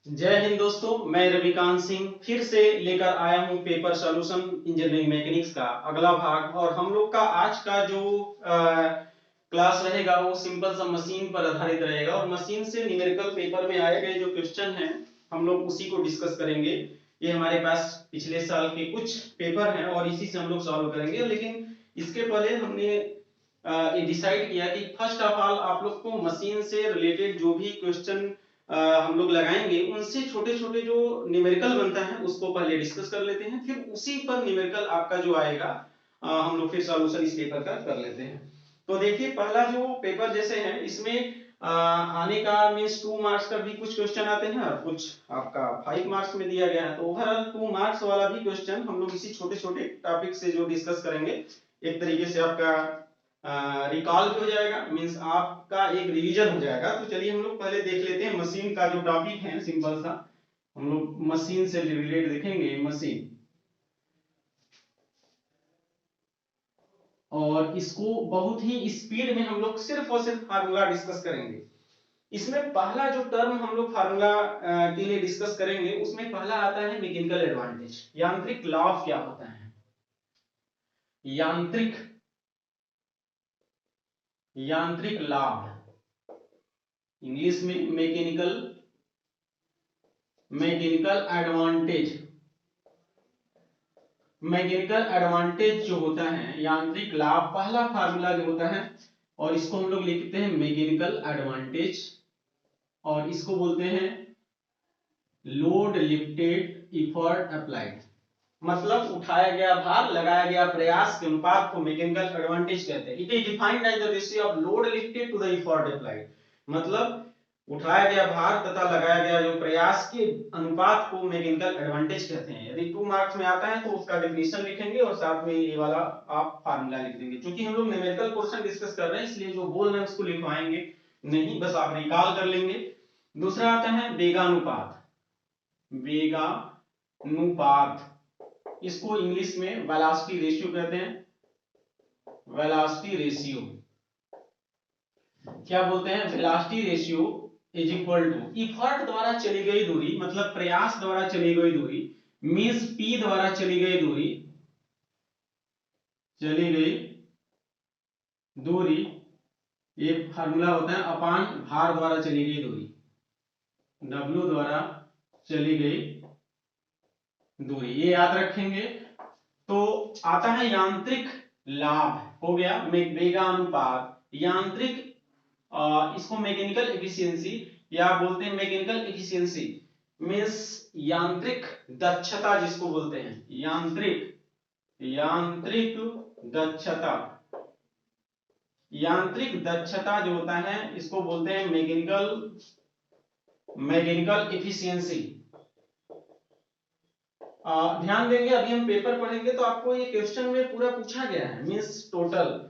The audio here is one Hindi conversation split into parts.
जय हिंद दोस्तों, मैं रविकांत सिंह फिर से लेकर आया हूं पेपर सॉल्यूशन इंजीनियरिंग मैकेनिक्स का अगला भाग। और हम लोग का आज का जो क्लास रहेगा वो सिंपल सा मशीन पर आधारित रहेगा और मशीन से न्यूमेरिकल पेपर में आए गए जो क्वेश्चन हैं हम लोग उसी को डिस्कस करेंगे। ये हमारे पास पिछले साल के कुछ पेपर हैं और इसी से हम लोग सॉल्व करेंगे। लेकिन इसके पहले हमने ये डिसाइड किया कि फर्स्ट ऑफ ऑल आप लोग को मशीन से रिलेटेड जो भी क्वेश्चन हम लोग लगाएंगे उनसे छोटे छोटे जो न्यूमेरिकल बनता है उसको पहले डिस्कस कर लेते हैं, फिर उसी पर न्यूमेरिकल आपका जो आएगा हम लोग फिर सॉल्यूशन इस पेपर का कर लेते हैं। तो देखिए पहला जो पेपर जैसे है इसमें आने का मीन्स 2 मार्क्स का भी कुछ क्वेश्चन आते हैं और कुछ आपका 5 मार्क्स में दिया गया है। तो ओवरऑल 2 मार्क्स वाला भी क्वेश्चन हम लोग इसी छोटे छोटे टॉपिक से जो डिस्कस करेंगे एक तरीके से आपका रिकॉल भी हो जाएगा, मींस आपका एक रिवीजन हो जाएगा। तो चलिए हम लोग पहले देख लेते हैं मशीन का जो टॉपिक है सिंपल सा हम लोग मशीन से रिलेटेड देखेंगे मशीन, और इसको बहुत ही स्पीड में हम लोग सिर्फ और सिर्फ फार्मूला डिस्कस करेंगे। इसमें पहला जो टर्म हम लोग फार्मूला के लिए डिस्कस करेंगे उसमें पहला आता है मैकेनिकल एडवांटेज। यांत्रिक लाभ क्या होता है? यांत्रिक यांत्रिक लाभ इंग्लिश में मैकेनिकल एडवांटेज। मैकेनिकल एडवांटेज जो होता है यांत्रिक लाभ, पहला फार्मूला जो होता है और इसको हम लोग लिखते हैं मैकेनिकल एडवांटेज और इसको बोलते हैं लोड लिफ्टेड इफर्ट अप्लाइड। मतलब उठाया गया भार लगाया गया प्रयास के अनुपात को मैकेनिकल एडवांटेज कहते हैं। It is defined as the ratio of load lifted to the effort applied. मतलब उठाया गया भार तथा लगाया गया जो प्रयास के अनुपात को मैकेनिकल एडवांटेज कहते हैं। यदि 2 मार्क्स में आता है तो उसका डेफिनेशन लिखेंगे और साथ में ये वाला आप फार्मूला लिख देंगे। क्योंकि हम लोग न्यूमेरिकल पोर्शन डिस्कस कर रहे हैं इसलिए जो बोल रहे हैं उसको लिखवाएंगे नहीं, बस आप रिकॉल कर लेंगे। दूसरा आता है वेगानुपात। वेगानुपात इसको इंग्लिश में वेलोसिटी रेशियो कहते हैं। वेलोसिटी रेशियो क्या बोलते हैं? Velocity ratio is equal to effort द्वारा चली गई दूरी, मतलब प्रयास द्वारा चली गई दूरी मींस पी द्वारा चली गई दूरी ये फार्मूला होता है अपान भार द्वारा चली गई दूरी, W द्वारा चली गई दूरी, ये याद रखेंगे। तो आता है यांत्रिक लाभ, हो गया वेगानुपात। यांत्रिक इसको मैकेनिकल एफिशिएंसी या बोलते हैं मैकेनिकल एफिशिएंसी मींस यांत्रिक दक्षता जिसको बोलते हैं यांत्रिक दक्षता। यांत्रिक दक्षता जो होता है इसको बोलते हैं मैकेनिकल एफिशिएंसी। ध्यान देंगे अभी हम पेपर पढ़ेंगे तो आपको ये क्वेश्चन में पूरा पूछा गया है मींस टोटल।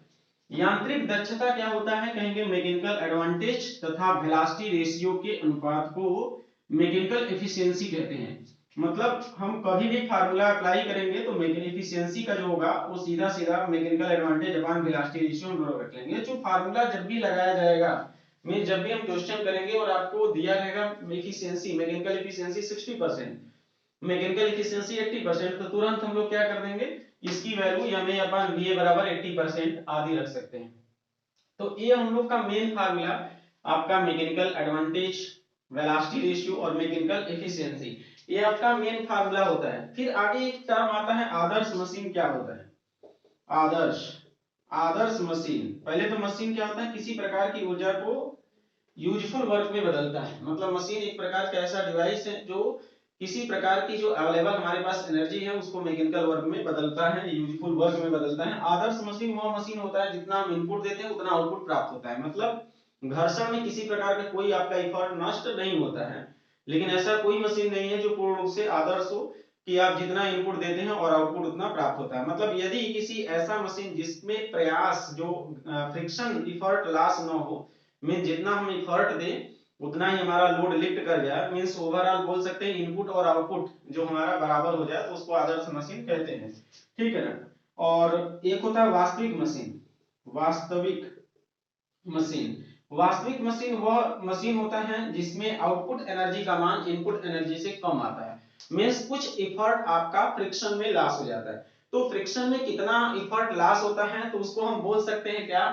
यांत्रिक दक्षता क्या होता है? कहेंगे मैकेनिकल एडवांटेज तथा वेलोसिटी रेशियो के अनुपात को मैकेनिकल एफिशिएंसी कहते हैं। मतलब हम कभी भी फार्मूला अप्लाई करेंगे तो मैकेनिकल एफिशिएंसी का जो होगा वो सीधा सीधा mechanical advantage upon velocity ratio हम लोग रख लेंगे। जो फार्मूला जब भी लगाया जाएगा मीन जब भी हम क्वेश्चन करेंगे और आपको दिया रहेगा efficiency mechanical efficiency 60%, mechanical efficiency 80%, तो तुरंत हम लोग क्या कर देंगे इसकी वैल्यू ma अपॉन va बराबर 80% आदि रख सकते हैं। तो ये हम लोग का मेन फार्मूला आपका मैकेनिकल एडवांटेज, वेलोसिटी रेशियो और मैकेनिकल एफिशिएंसी, ये आपका मेन फार्मूला होता है। फिर आगे एक टर्म आता है आदर्श मशीन। क्या होता है आदर्श मशीन? पहले तो मशीन क्या होता है? किसी प्रकार की ऊर्जा को यूजफुल वर्क में बदलता है। मतलब मशीन एक प्रकार का ऐसा डिवाइस है जो किसी प्रकार की जो अवेलेबल हमारे पास एनर्जी है उसको मैकेनिकल वर्क में बदलता है, यूजफुल वर्क में बदलता है। आदर्श मशीन वो मशीन होता है जितना हम इनपुट देते हैं उतना आउटपुट प्राप्त होता है। मतलब घर्षण में किसी प्रकार का कोई आपका एफर्ट नष्ट नहीं होता है। लेकिन ऐसा कोई मशीन नहीं है जो पूर्ण रूप से आदर्श हो कि आप जितना इनपुट देते हैं और आउटपुट उतना प्राप्त होता है। मतलब यदि किसी ऐसा मशीन जिसमें प्रयास जो फ्रिक्शन इफर्ट लॉस न हो, मीन जितना हम इफर्ट दें उतना ही हमारा लोड लिफ्ट कर जाए, मींस ओवरऑल बोल सकते हैं इनपुट और आउटपुट जो हमारा बराबर हो जाए तो उसको आदर्श मशीन कहते हैं। ठीक है ना? और एक होता है वास्तविक मशीन। वास्तविक मशीन वह मशीन होता है जिसमें आउटपुट एनर्जी का मान इनपुट एनर्जी से कम आता है, मींस कुछ इफर्ट आपका फ्रिक्शन में लॉस हो जाता है। तो फ्रिक्शन में कितना इफर्ट लॉस होता है तो उसको हम बोल सकते हैं क्या,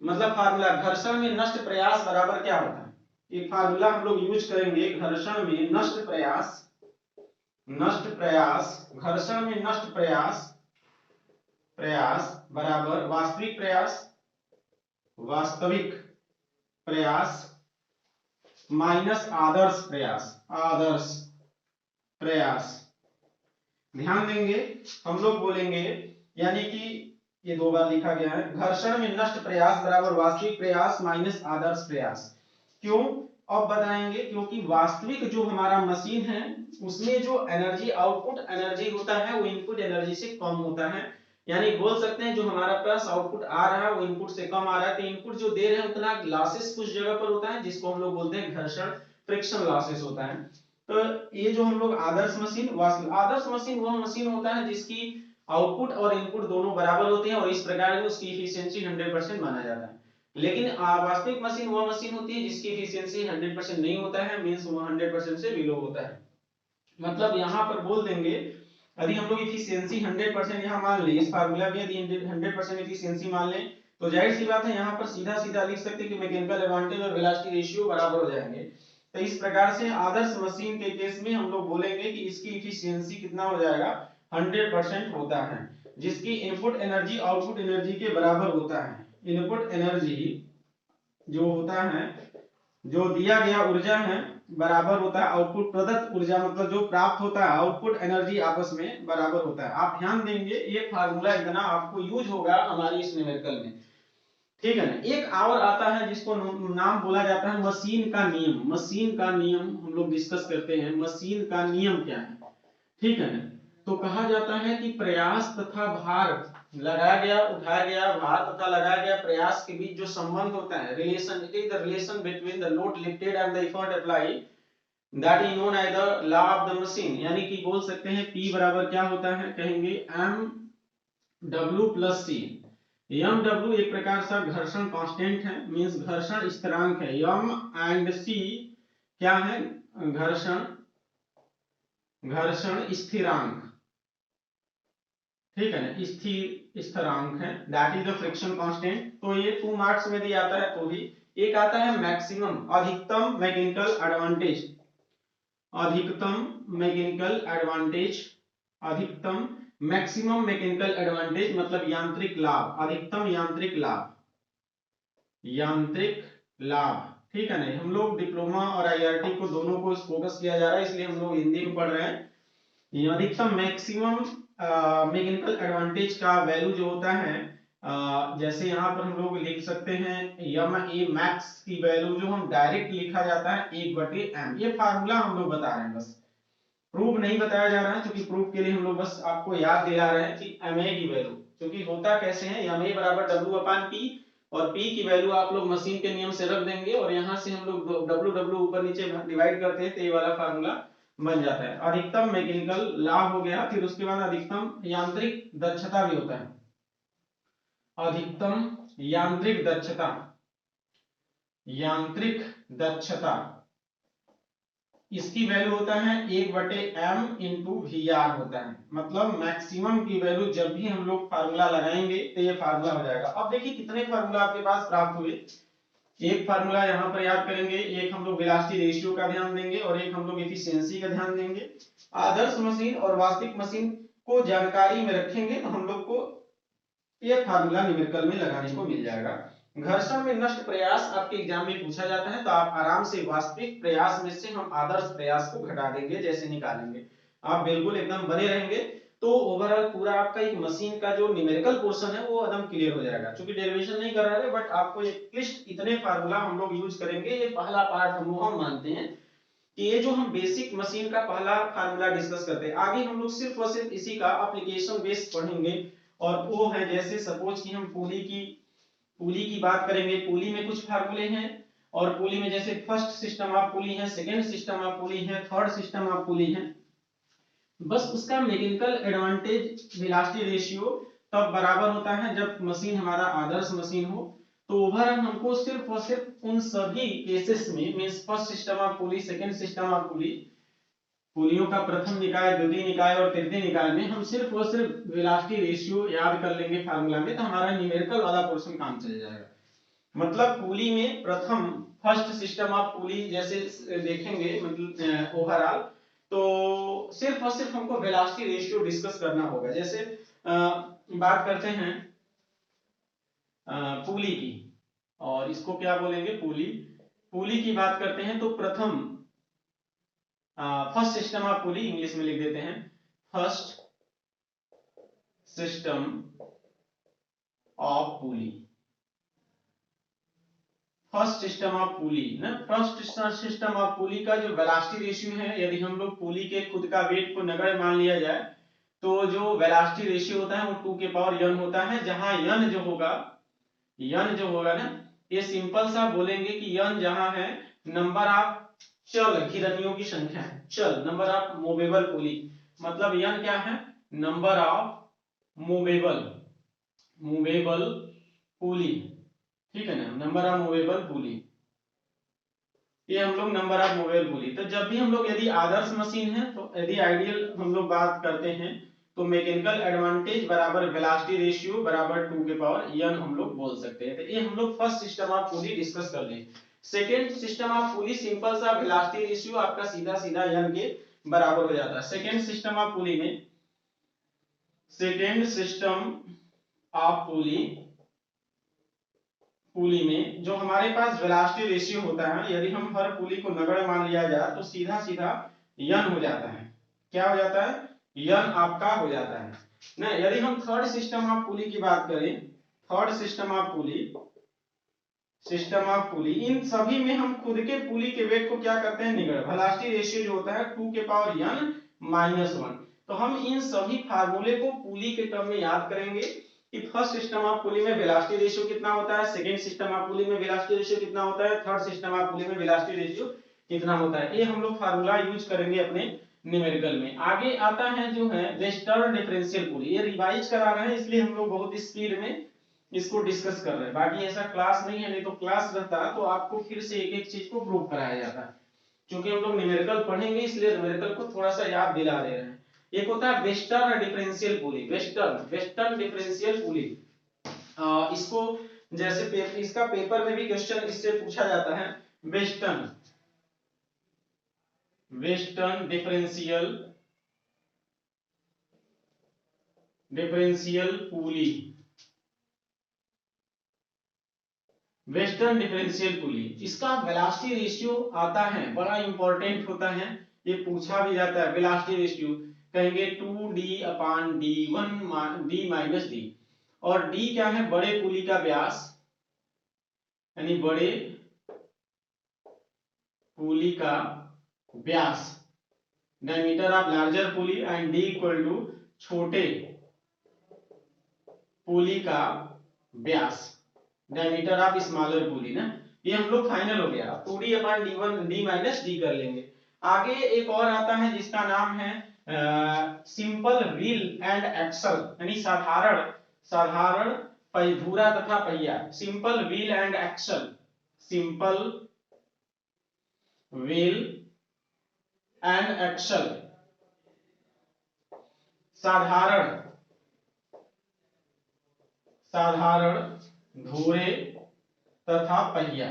मतलब फार्मूला घर्षण में नष्ट प्रयास बराबर क्या होता है, एक फार्मूला हम लोग यूज करेंगे, घर्षण में नष्ट प्रयास, घर्षण में नष्ट प्रयास बराबर वास्तविक प्रयास माइनस आदर्श प्रयास। ध्यान देंगे हम लोग बोलेंगे, यानी कि ये दो बार लिखा गया है, घर्षण में नष्ट प्रयास बराबर वास्तविक प्रयास माइनस आदर्श प्रयास। क्यों, अब बताएंगे, क्योंकि वास्तविक जो हमारा मशीन है उसमें जो एनर्जी आउटपुट एनर्जी होता है वो इनपुट एनर्जी से कम होता है, यानी बोल सकते हैं जो हमारा पास आउटपुट आ रहा है वो इनपुट से कम आ रहा है, तो इनपुट जो दे रहे हैं उतना लॉसेस कुछ जगह पर होता है जिसको हम लोग बोलते हैं घर्षण फ्रिक्शन लॉसेस होता है। तो ये जो हम लोग आदर्श मशीन वह मशीन होता है जिसकी आउटपुट और इनपुट दोनों बराबर होते हैं और इस प्रकार उसकी इफिशियंसी 100% माना जाता है। लेकिन वास्तविक मशीन वह मशीन होती है जिसकी इफिशियंसी 100% नहीं होता है, मींस वो 100% से बिलो होता है। मतलब यहाँ पर बोल देंगे, यदि हम लोग इफिशियंसी 100% यहाँ मान लें, इस फार्मूला में यदि 100% इफिशियंसी मान लें तो जाहिर सी बात है यहाँ पर सीधा सीधा लिख सकते हैं कि मैकेनिकल एडवांटेज और वेलोसिटी रेशियो बराबर हो जाएंगे। तो इस प्रकार से आदर्श मशीन के केस में हम लोग बोलेंगे कि इसकी इफिशियंसी कितना हो जाएगा, 100% होता है, जिसकी इनपुट एनर्जी आउटपुट एनर्जी के बराबर होता है। इनपुट एनर्जी जो होता है, जो दिया गया ऊर्जा है बराबर होता है आउटपुट प्रदत्त ऊर्जा, मतलब जो प्राप्त होता है आउटपुट एनर्जी आपस में बराबर होता है। आप ध्यान देंगे ये फार्मूला इतना आपको यूज होगा हमारी इस न्यूमेरिकल में, ठीक है ना। एक और आता है जिसको नाम बोला जाता है मशीन का नियम। मशीन का नियम हम लोग डिस्कस करते हैं, मशीन का नियम क्या है, ठीक है ना। तो कहा जाता है कि प्रयास तथा भार, लगाया गया उठाया गया भार तथा लगाया गया प्रयास के बीच जो संबंध होता है, relation, it is the relation between the load lifted and the effort applied, that is known as the law of the machine. यानी कि बोल सकते हैं P बराबर क्या होता है, कहेंगे mw प्लस c। mw एक प्रकार से घर्षण कांस्टेंट है, मींस घर्षण स्थिरांक है। m एंड c क्या है, घर्षण स्थिरांक, ठीक है ना, स्थिरांक है, that is the friction constant. तो ये 2 मार्क्स में दिया आता है। तो भी एक आता है मैक्सिमम, अधिकतम मैकेनिकल एडवांटेज, अधिकतम मैक्सिमम मैकेनिकल एडवांटेज मतलब यांत्रिक लाभ, अधिकतम यांत्रिक लाभ, ठीक है ना। हम लोग डिप्लोमा और आईआरटी को दोनों को फोकस किया जा रहा है, इसलिए हम लोग हिंदी में पढ़ रहे हैं। अधिकतम मैक्सिमम मैकेनिकल एडवांटेज का वैल्यू जो होता है, जैसे यहाँ पर हम लोग लिख सकते हैं यम ए मैक्स की वैल्यू जो हम डायरेक्ट लिखा जाता है 1/m। ये फार्मूला हम लोग बता रहे हैं, बस प्रूफ नहीं बताया जा रहा है, क्योंकि प्रूफ के लिए हम लोग बस आपको याद दिला रहे हैं कि ma की वैल्यू, क्योंकि होता कैसे है, ma बराबर w/p और p की वैल्यू आप लोग मशीन के नियम से रख देंगे और यहाँ से हम लोग w ऊपर नीचे डिवाइड करते हैं तो ये वाला फार्मूला बन जाता है। अधिकतम मैकेनिकल लाभ हो गया, फिर उसके बाद अधिकतम यांत्रिक दक्षता भी होता है, अधिकतम यांत्रिक दक्षता, इसकी वैल्यू होता है 1/m इंटू VR होता है। मतलब मैक्सिमम की वैल्यू जब भी हम लोग फार्मूला लगाएंगे तो ये फार्मूला हो जाएगा। अब देखिए कितने फार्मूला आपके पास प्राप्त हुए, एक फार्मूला यहाँ पर याद करेंगे, एक हम लोग वेलोसिटी रेशियो का ध्यान देंगे और एक हम लोग एफिशिएंसी का ध्यान देंगे। आदर्श मशीन और वास्तविक मशीन को जानकारी में रखेंगे तो हम लोग को ये फार्मूला न्यूमेरिकल में लगाने को मिल जाएगा। घर्षण में नष्ट प्रयास आपके एग्जाम में पूछा जाता है तो आप आराम से वास्तविक प्रयास में से हम आदर्श प्रयास को घटा देंगे, जैसे निकालेंगे आप बिल्कुल एकदम बने रहेंगे। तो ओवरऑल पूरा आपका एक मशीन का जो न्यूमेरिकल पोर्शन है वो एकदम क्लियर हो जाएगा। क्योंकि डेरिवेशन नहीं कर रहे बट आपको एक लिस्ट इतने फार्मूला हम लोग यूज करेंगे, ये पहला पार्ट हम मानते हैं कि ये जो हम बेसिक मशीन का पहला फार्मूला डिस्कस करते हैं। आगे हम लोग सिर्फ और सिर्फ इसी का एप्लीकेशन बेस्ड पढ़ेंगे और वो है जैसे सपोज कि हम पुली की बात करेंगे, पुली में कुछ फार्मूले हैं और पुली में जैसे फर्स्ट सिस्टम ऑफ पुली है, सेकंड सिस्टम ऑफ पुली है, थर्ड सिस्टम ऑफ पुली है, बस उसका मैकेनिकल एडवांटेज वेलोसिटी रेशियो तब बराबर होता है जब मशीन हमारा आदर्श मशीन हो। तो ओवरऑल हमको सिर्फ और सिर्फ उन सभी केसेस में means first system of pulley, second system of पुली, पुलियों का प्रथम निकाय, द्वितीय निकाय और तृतीय निकाय में हम सिर्फ और सिर्फ वेलोसिटी रेशियो याद कर लेंगे फार्मूला में, तो हमारा न्यूमेरिकल वाला पोर्शन काम चल जाएगा। मतलब पुली में प्रथम फर्स्ट सिस्टम ऑफ पुली जैसे देखेंगे मतलब ओवरऑल, तो सिर्फ और सिर्फ हमको वेलोसिटी रेशियो डिस्कस करना होगा। जैसे बात करते हैं पुली की, और इसको क्या बोलेंगे, पुली। पुली की बात करते हैं तो प्रथम first system of pulley English में लिख देते हैं, first system of pulley, first system of pulley ना। फर्स्ट सिस्टम ऑफ पुली का जो वेलोसिटी रेशियो है, यदि हम लोग पुली के खुद का वेट को नगण्य मान लिया जाए तो जो वेलोसिटी रेशियो होता है वो 2 के पावर n होता है, जहां n जो होगा ना, ये सिंपल सा बोलेंगे कि n जहां है नंबर ऑफ चल घिरनियों की संख्या है, चल नंबर ऑफ मूवेबल पुली, मतलब n क्या है, नंबर ऑफ मूवेबल पुली, ठीक है ना, नंबर ऑफ मूवेबल पुली, ये हम लोग नंबर ऑफ मूवेबल पुली। तो जब भी हम लोग यदि आदर्श मशीन है, तो यदि आइडियल हम लोग बात करते हैं तो मैकेनिकल एडवांटेज बराबर वेलोसिटी रेशियो बराबर 2 के पावर n हम लोग बोल सकते हैं। तो ये हम लोग first system of pulley discuss कर लें। Second system of pulley simple सा वेलोसिटी रेशियो आपका सीधा सीधा n के बराबर हो जाता है। सेकेंड सिस्टम ऑफ पुली में, सेकेंड सिस्टम ऑफ पुली में जो हमारे पास वेलोसिटी रेशियो होता है, यदि हम हर पुली को नगण्य मान लिया जाए तो सीधा सीधा n हो जाता है। क्या हो जाता है, n आपका हो जाता है ना। यदि हम थर्ड सिस्टम ऑफ पुली की बात करें, थर्ड सिस्टम ऑफ पुली, इन सभी में हम खुद के पुली के वेट को क्या करते हैं, निगण्य। वेलोसिटी रेशियो जो होता है 2 के पावर n माइनस 1। तो हम इन सभी फार्मूले को पुली के टर्म में याद करेंगे कि फर्स्ट सिस्टम ऑफ पुली में वेलोसिटी रेशियो कितना होता है, सेकंड सिस्टम ऑफ पुली में वेलोसिटी रेशियो कितना होता है, थर्ड सिस्टम ऑफ पुली में वेलोसिटी रेशियो कितना होता है। ये हम लोग फार्मूला यूज करेंगे अपने न्यूमेरिकल में। आगे आता है जो है वेस्टर्न डिफरेंशियल पुली, ये रिवाइज करा रहे हैं इसलिए हम लोग बहुत स्पीड में इसको डिस्कस कर रहे हैं। बाकी ऐसा क्लास नहीं है, नहीं तो क्लास रहता तो आपको फिर से एक एक चीज को प्रूव कराया जाता। क्योंकि हम लोग न्यूमेरिकल पढ़ेंगे इसलिए न्यूमेरिकल को थोड़ा सा याद दिला दे रहे हैं। एक होता है वेस्टर्न डिफरेंशियल पुली, वेस्टर्न डिफरेंशियल पुली। इसको जैसे इसका पेपर में भी क्वेश्चन इससे पूछा जाता है, वेस्टर्न डिफरेंशियल पुली, वेस्टर्न डिफरेंशियल पुली। इसका वेलोसिटी रेशियो आता है, बड़ा इंपॉर्टेंट होता है, ये पूछा भी जाता है। वेलोसिटी रेशियो कहेंगे 2d/d 1d माइनस d, और d क्या है, बड़े पुली का व्यास, यानी बड़े पुली का व्यास, diameter of larger pulley, and d equal to छोटे पुली का व्यास, डायमीटर ऑफ स्मॉलर पुली ना। ये हम लोग फाइनल हो गया। 2d/d माइनस d कर लेंगे। आगे एक और आता है जिसका नाम है सिंपल व्हील एंड एक्सल, यानी साधारण धुरा तथा पहिया। Simple wheel and axle, simple wheel and axle, साधारण धुरे तथा पहिया।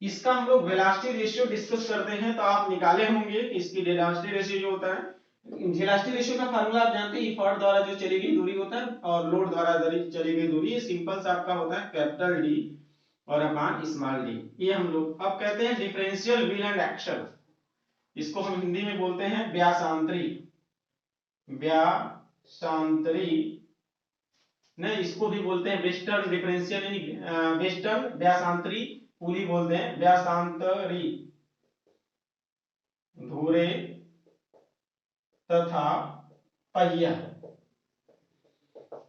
इसका हम लोग वेलोसिटी रेशियो डिस्कस करते हैं, तो आप निकाले होंगे कि इसकी वेलोसिटी रेशियो जो होता है, वेलोसिटी रेशियो का फार्मूला आप जानते हैं, इफर्ट द्वारा जो चली गई दूरी होता है और लोड द्वारा चली गई दूरी। ये सिंपल सा आपका होता है कैपिटल डी और अपॉन स्मॉल डी। ये हम लोग अब कहते हैं डिफरेंशियल व्हील एंड एक्सल, इसको हम हिंदी में बोलते हैं व्यासांतरी नहीं, इसको भी बोलते हैं वेस्टर्न डिफरेंशियल, यानी वेस्टर्न व्यासांतरी पुली बोलते हैं, व्यासांतरी धुरे तथा पहिया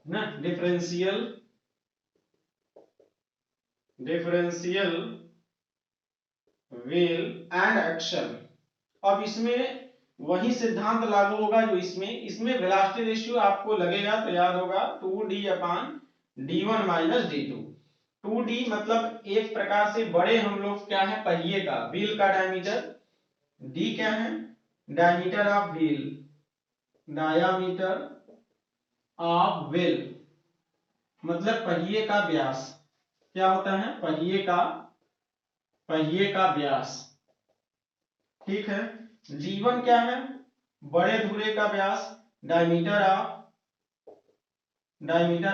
ना। Differential wheel and axle. अब इसमें वही सिद्धांत लागू होगा जो इसमें वेलोसिटी रेशियो आपको लगेगा तो याद होगा 2d/d1 माइनस d2। 2D मतलब एक प्रकार से बड़े हम लोग क्या है पहिए का व्हील का डायमीटर, D क्या है diameter of wheel, diameter of wheel मतलब पहिए का व्यास, क्या होता है पहिए का व्यास, ठीक है। G1 क्या है बड़े धुरे का व्यास, डायमीटर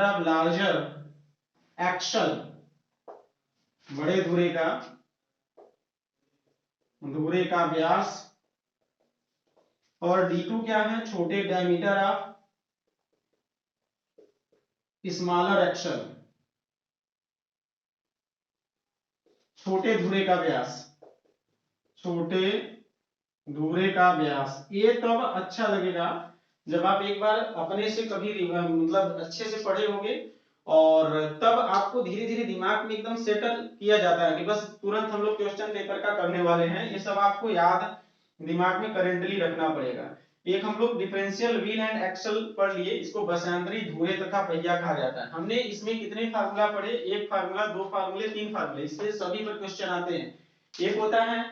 ऑफ लार्जर एक्सल, बड़े धुरे का व्यास, और D2 क्या है छोटे डायमीटर ऑफ स्मॉलर एक्सल, छोटे धुरे का व्यास, छोटे धुरे का व्यास। ये तब अच्छा लगेगा जब आप एक बार अपने से कभी मतलब अच्छे से पढ़े होंगे और तब आपको धीरे धीरे दिमाग में एकदम सेटल किया जाता है कि बस तुरंत हम लोग क्वेश्चन पेपर का करने वाले हैं, ये सब आपको याद दिमाग में करेंटली रखना पड़ेगा। एक हम लोग डिफरेंशियल व्हील एंड एक्सल पढ़ लिए, इसको बसांतरी धुरे तथा पहिया कहा जाता है। हमने इसमें कितने फार्मूला पढ़े, एक फार्मूला, दो फार्मूले, तीन फार्मूले, इससे सभी पर क्वेश्चन आते हैं। एक होता है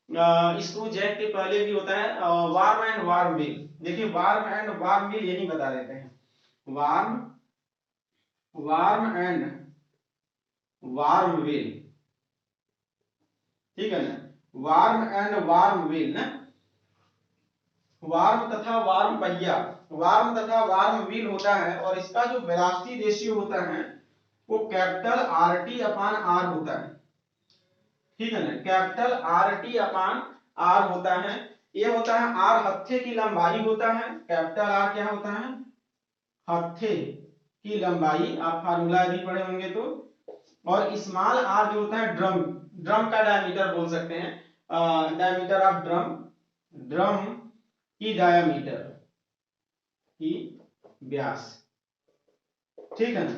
स्क्रू जैक के पहले भी होता है वार्म एंड वार्म व्हील। देखिए वार्म एंड वार्म व्हील यही बता देते हैं, वार्म एंड वार्म व्हील, ठीक है ना, वार्म एंड वार्म व्हील ना, वार्म तथा वार्म पहिया, वार्म तथा वार्म व्हील होता है और इसका जो वेलोसिटी रेशियो होता है वो कैपिटल RT अपान R होता है, ठीक है ना, कैपिटल RT अपान R होता है। ये होता है R हत्थे की लंबाई होता है, कैपिटल R क्या होता है हत्थे की लंबाई, आप फार्मूला यदि पढ़े होंगे तो, और स्मॉल R जो होता है ड्रम का डायमीटर बोल सकते हैं, डायमीटर ऑफ ड्रम की डायमीटर की व्यास, ठीक है ना।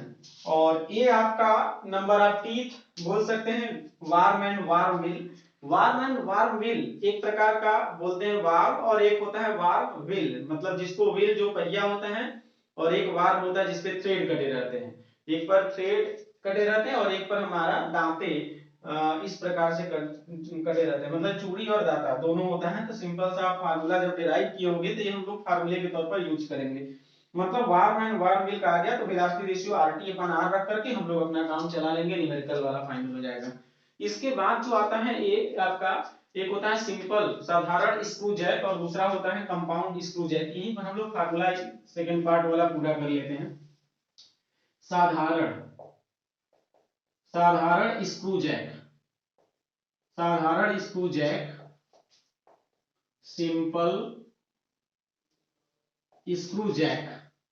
और ये आपका नंबर ऑफ टीथ बोल सकते हैं, warm and warm wheel. Warm and warm wheel एक प्रकार का बोलते हैं वार्म, और एक होता है वार्म व्हील, मतलब जिसको व्हील जो पहिया होता है और एक वार्म होता है जिसपे थ्रेड कटे रहते हैं, एक पर थ्रेड कटे रहते हैं और एक पर हमारा दांते इस प्रकार से कटे रहते हैं, मतलब चूड़ी और दाता दोनों होता है। तो सिंपल सा फार्मूला जब डिराइव किए होंगे तो ये हम लोग फार्मूले के तौर पर यूज करेंगे। मतलब वार्म एंड वार्म व्हील कहा गया तो वेलोसिटी रेशियो RT अपन R रख करके हम लोग अपना काम चला लेंगे, न्यूमेरिकल वाला फाइनल हो जाएगा। इसके बाद जो आता है एक आपका, एक होता है सिंपल साधारण स्क्रू जैक और दूसरा होता है कंपाउंड स्क्रू जैक। यहीं पर हम लोग फार्मूला सेकंड पार्ट वाला पूरा कर लेते हैं। साधारण साधारण स्क्रू जैक, साधारण screw jack, simple screw jack,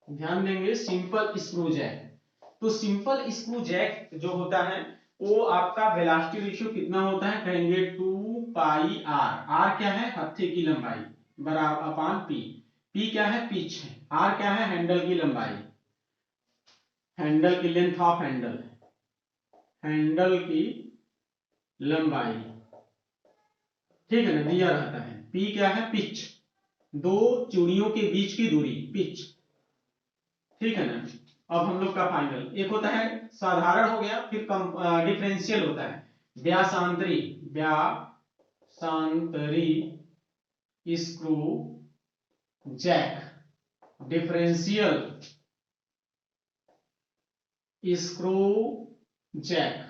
ध्यान देंगे सिंपल स्क्रू जैक। तो सिंपल स्क्रू जैक जो होता है वो आपका वेलोसिटी रेशियो कितना होता है, कहेंगे 2 पाई R। R क्या है हत्थे की लंबाई बराबर अपान P, P क्या है पिच है, R क्या है हैंडल की लंबाई, हैंडल की लेंथ ऑफ हैंडल, हैंडल की लंबाई, ठीक है ना, दिया रहता है। P क्या है पिच, दो चूड़ियों के बीच की दूरी पिच, ठीक है ना। अब हम लोग का फाइनल एक होता है साधारण हो गया, फिर डिफरेंशियल होता है व्यासांतरी, screw jack, differential screw jack.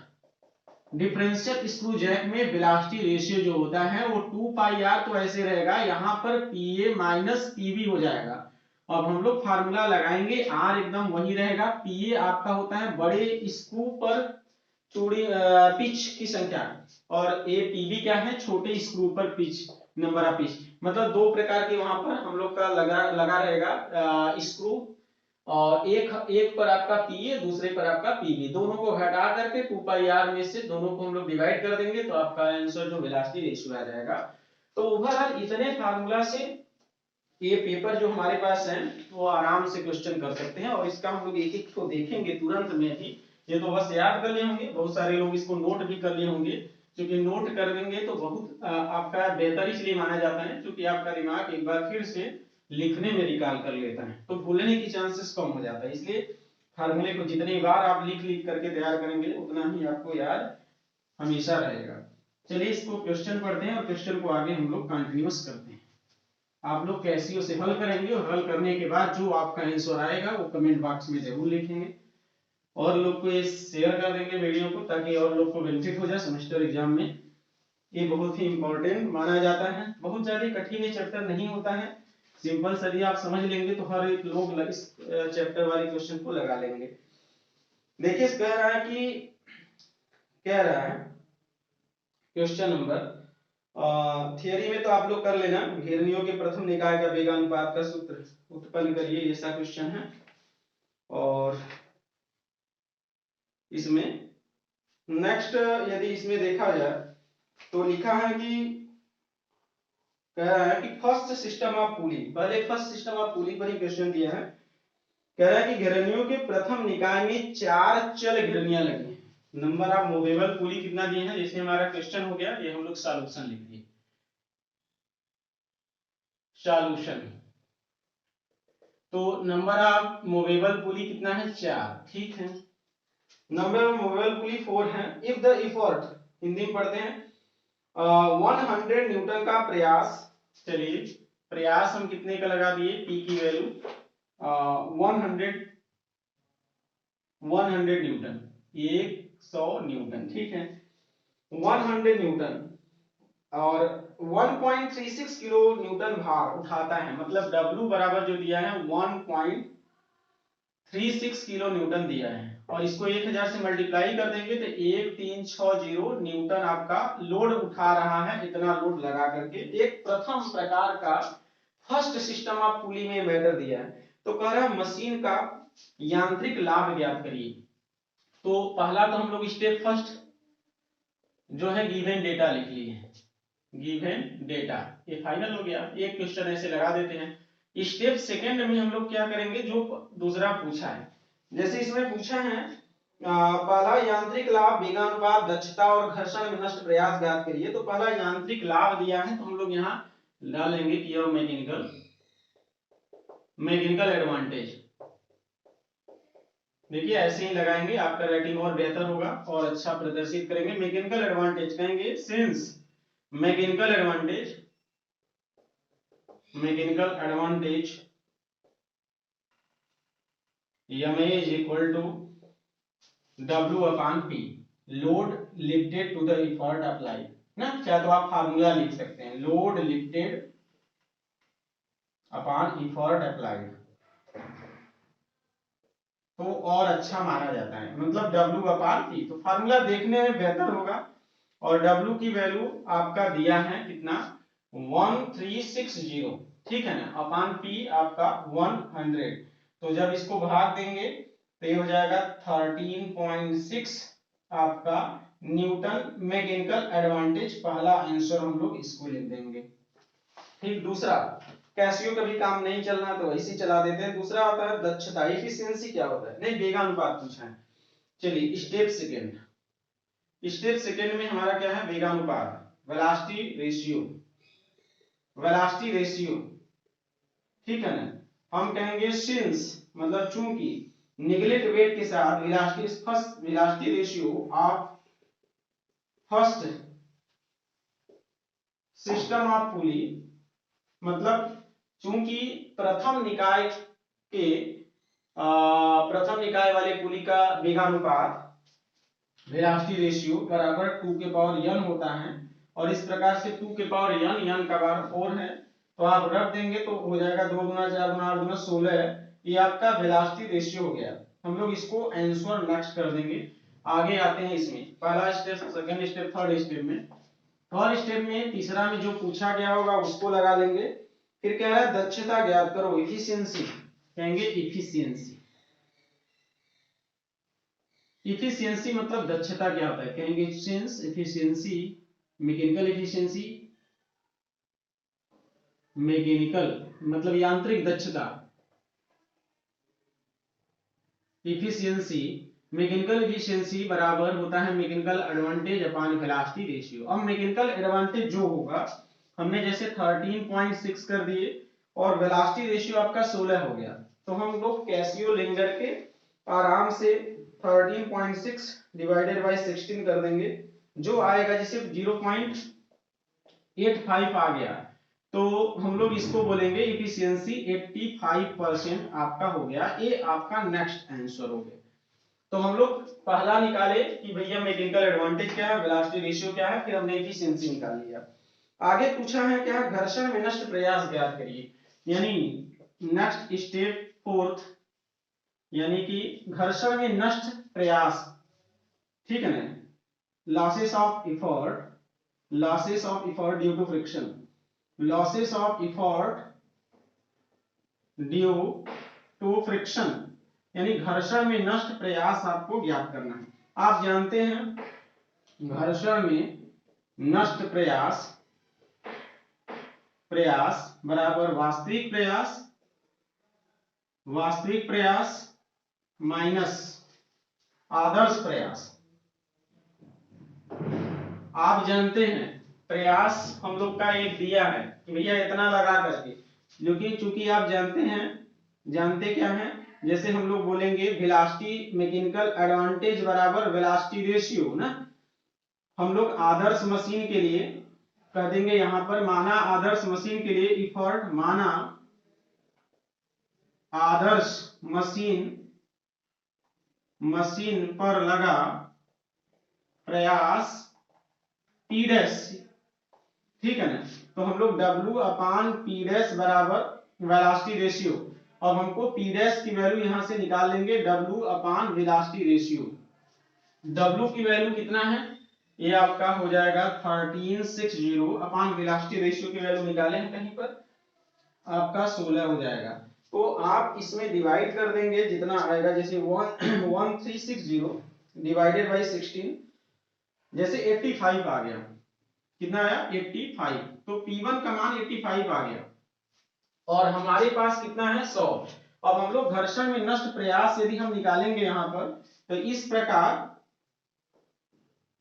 Differential screw jack में वेलोसिटी रेशियो जो होता है वो 2 पाई R तो ऐसे रहेगा, यहां पर PA माइनस PB हो जाएगा। अब हम लोग फार्मूला लगाएंगे, R एकदम वही रहेगा, PA आपका होता है बड़े स्क्रू पर चूड़ी पिच की संख्या, और PB क्या है छोटे स्क्रू पर पिच नंबर ऑफ पिच, मतलब दो प्रकार के वहां पर हम लोग का लगा रहेगा स्क्रू, और एक पर आपका PA दूसरे पर आपका PB, दोनों को घटा करके 2 पाई R में से दोनों को हम लोग डिवाइड कर देंगे तो आपका आंसर जो वेलोसिटी रेशियो आ जाएगा। तो ओवरऑल इतने फार्मूला से ये पेपर जो हमारे पास है वो आराम से क्वेश्चन कर सकते हैं, और इसका हम लोग एक एक को देखेंगे तुरंत में ही। ये तो बस याद कर लिए होंगे, बहुत सारे लोग इसको नोट भी कर लिए होंगे, क्योंकि नोट कर देंगे तो बहुत आपका बेहतर इसलिए माना जाता है क्योंकि आपका दिमाग एक बार फिर से लिखने में रिकॉल कर लेता है, तो भूलने की चांसेस कम हो जाता है। इसलिए फार्मूले को जितनी बार आप लिख लिख करके तैयार करेंगे उतना ही आपको याद हमेशा रहेगा। चलिए इसको क्वेश्चन पढ़ते हैं और क्वेश्चन को आगे हम लोग कंटिन्यूअस करते हैं। आप लोग कैसियो से हल करेंगे और हल करने के बाद जो आपका आंसर आएगा वो कमेंट बॉक्स में जरूर लिखेंगे और लोग को ये शेयर कर देंगे वीडियो को, ताकि और लोग को बेनिफिट हो जाए सेमेस्टर एग्जाम में। ये बहुत ही इंपॉर्टेंट माना जाता है, बहुत ज्यादा कठिन चैप्टर नहीं होता है, सिंपल सा यदि आप समझ लेंगे तो हर एक लोग इस चैप्टर वाले क्वेश्चन को लगा लेंगे। देखिए कह रहा है कि कह रहा है क्वेश्चन नंबर थियरी में तो आप लोग कर लेना, घिरनियों के प्रथम निकाय का वेगानुपात का सूत्र उत्पन्न करिए, ऐसा क्वेश्चन है। और इसमें नेक्स्ट यदि इसमें देखा जाए तो लिखा है कि कह रहा है कि फर्स्ट सिस्टम ऑफ पुली, पहले फर्स्ट सिस्टम ऑफ पुली पर ही क्वेश्चन दिया है। कह रहा है कि घिरनियों के प्रथम निकाय में 4 चल घिरनियां लगी हैं। नंबर ऑफ मूवेबल पुली कितना दिए हैं, जैसे हमारा क्वेश्चन हो गया, ये हम लोग सॉल्यूशन लिख दिए, सॉल्यूशन। तो नंबर ऑफ मूवेबल पुली कितना है, 4, ठीक है। नंबर ऑफ मूवेबल पुली 4 है। इफ द एफर्ट, हिंदी में पढ़ते हैं, 100 न्यूटन का प्रयास, चलिए प्रयास हम कितने का लगा दिए, पी की वैल्यू 100 न्यूटन, 100 न्यूटन, ठीक है। 100 न्यूटन और 1.36 किलो न्यूटन भार उठाता है, मतलब W बराबर जो दिया है 1.36 किलो न्यूटन दिया है, और इसको 1000 से मल्टीप्लाई कर देंगे तो 1360 न्यूटन आपका लोड उठा रहा है, इतना लोड लगा करके। एक प्रथम प्रकार का फर्स्ट सिस्टम ऑफ पुली में मैटर दिया है। तो कह रहा है मशीन का यांत्रिक लाभ ज्ञात करिए। तो पहला तो हम लोग स्टेप फर्स्ट जो है गिवन डेटा लिख लिए हैं, गिवन डेटा, ये फाइनल हो गया। एक क्वेश्चन ऐसे लगा देते हैं। स्टेप सेकंड में हम लोग क्या करेंगे, जो दूसरा पूछा है, जैसे इसमें पूछा है पहला यांत्रिक लाभ, वेगानुपात, दक्षता और घर्षण विनष्ट प्रयास ज्ञात करिए। तो पहला यांत्रिक लाभ दिया है, तो हम लोग यहाँ डालेंगे कि यह मैकेनिकल एडवांटेज। देखिए ऐसे ही लगाएंगे, आपका राइटिंग और बेहतर होगा और अच्छा प्रदर्शित करेंगे। मैकेनिकल एडवांटेज कहेंगे since mechanical advantage ma is equal to W upon P, load lifted to the effort applied ना, चाहे तो आप फार्मूला लिख सकते हैं, load lifted upon effort applied, तो और अच्छा माना जाता है, मतलब W अपॉन P। तो फार्मूला देखने में बेहतर होगा। और W की वैल्यू आपका दिया है कितना, 1360, ठीक है ना, अपॉन P आपका 100। तो जब इसको भाग देंगे तो ये हो जाएगा 13.6 आपका न्यूटन मैकेनिकल एडवांटेज। पहला आंसर हम लोग इसको लिख देंगे, ठीक। दूसरा कैसियो का भी काम नहीं चलना तो वैसे ही चला देते हैं। दूसरा होता है दक्षता, एफिशिएंसी क्या होता है, नहीं वेगानुपात पूछा है। चलिए स्टेप सेकंड में हमारा क्या है, वेगानुपात, वेलोसिटी रेशियो, ठीक है ना। हम कहेंगे सिंस, मतलब चूंकि निगलेक्ट वेट के साथ velocity ratio of first system of पुली, मतलब चूंकि प्रथम निकाय वाले पुली का वेगानुपात वेलोसिटी रेशियो बराबर 2 के पावर n होता है, और इस प्रकार से 2 के पावर n का पावर 4 है, तो आप रख देंगे तो हो जाएगा 2 गुना 4 गुना 8 गुना 16, ये आपका वेलोसिटी रेशियो हो गया। हम लोग इसको आंसर नेक्स्ट कर देंगे। आगे आते हैं इसमें, पहला step, second step, third step में। थर्ड स्टेप में तीसरा में जो पूछा गया होगा उसको लगा लेंगे। फिर कह रहा है दक्षता ज्ञात करो, एफिशिएंसी, कहेंगे एफिशिएंसी। इफिशियंसी मतलब दक्षता क्या होता है, कहेंगे सिंस एफिशिएंसी, मैकेनिकल मतलब यांत्रिक दक्षता, इफिशियंसी मैकेनिकल एफिशिएंसी बराबर होता है mechanical advantage upon velocity ratio. अब मैकेनिकल एडवांटेज जो होगा, हमने जैसे 13.6 कर दिए और वेलोसिटी रेशियो आपका 16 हो गया, तो हम लोग कैसियो लेंगर के आराम से 13.6 डिवाइडेड बाई 16 कर देंगे, जो आएगा जैसे 0.85 आ गया, तो हम लोग इसको बोलेंगे इफिशियंसी 85% आपका हो गया। ये आपका नेक्स्ट आंसर हो गया। तो हम लोग पहला निकाले कि भैया मैकेनिकल एडवांटेज क्या है, वेलोसिटी रेशियो क्या है, फिर हमने एफिशिएंसी निकाल लिया। आगे पूछा है क्या, घर्षण में नष्ट प्रयास ज्ञात करिए, यानी नेक्स्ट स्टेप फोर्थ, यानी कि घर्षण में नष्ट प्रयास, ठीक है ना, losses of effort, losses of effort due to friction, losses of effort due to friction, यानी घर्षण में नष्ट प्रयास आपको ज्ञात करना है। आप जानते हैं घर्षण में नष्ट प्रयास, प्रयास बराबर वास्तविक प्रयास, वास्तविक प्रयास माइनस आदर्श प्रयास। आप जानते हैं प्रयास हम लोग का एक दिया है कि भैया इतना लगा करके, जो कि चूंकि आप जानते हैं, जानते क्या है, जैसे हम लोग बोलेंगे वेलोसिटी मैकेनिकल एडवांटेज बराबर वेलोसिटी रेशियो ना, हम लोग आदर्श मशीन के लिए कह देंगे यहां पर, माना आदर्श मशीन के लिए इफर्ट, माना आदर्श मशीन, मशीन पर लगा प्रयास P डैश, ठीक है ना, तो हम लोग W अपान P डैश बराबर वेलोसिटी रेशियो, अब हमको P डैश की वैल्यू यहां से निकाल लेंगे, W अपान वेलोसिटी रेशियो, W की वैल्यू कितना है, ये आपका हो जाएगा 1360 अपान वेलोसिटी रेशियो की वैल्यू निकाले हैं कहीं पर, आपका 16 हो जाएगा। तो आप इसमें डिवाइड कर देंगे जितना आएगा, जैसे 1360 डिवाइडेड बाई 16, जैसे 85 आ गया, कितना आया 85, तो P1 का मान 85 आ गया, और हमारे पास कितना है 100। अब हम लोग घर्षण में नष्ट प्रयास यदि हम निकालेंगे यहां पर, तो इस प्रकार,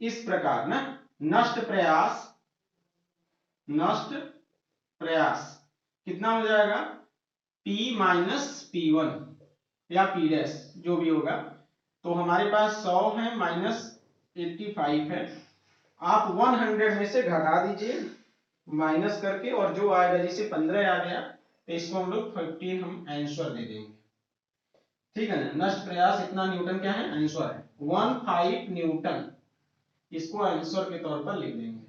इस प्रकार ना, नष्ट प्रयास, नष्ट प्रयास कितना हो जाएगा P माइनस P1 या P डैश जो भी होगा, तो हमारे पास 100 है माइनस 85 है, आप 100 में से घटा दीजिए माइनस करके, और जो आएगा जैसे 15 आ गया, तो इसको हम लोग 15 हम आंसर दे देंगे, ठीक है ना। नष्ट प्रयास इतना न्यूटन क्या है, आंसर है 15 न्यूटन, इसको आंसर के तौर पर लिख देंगे।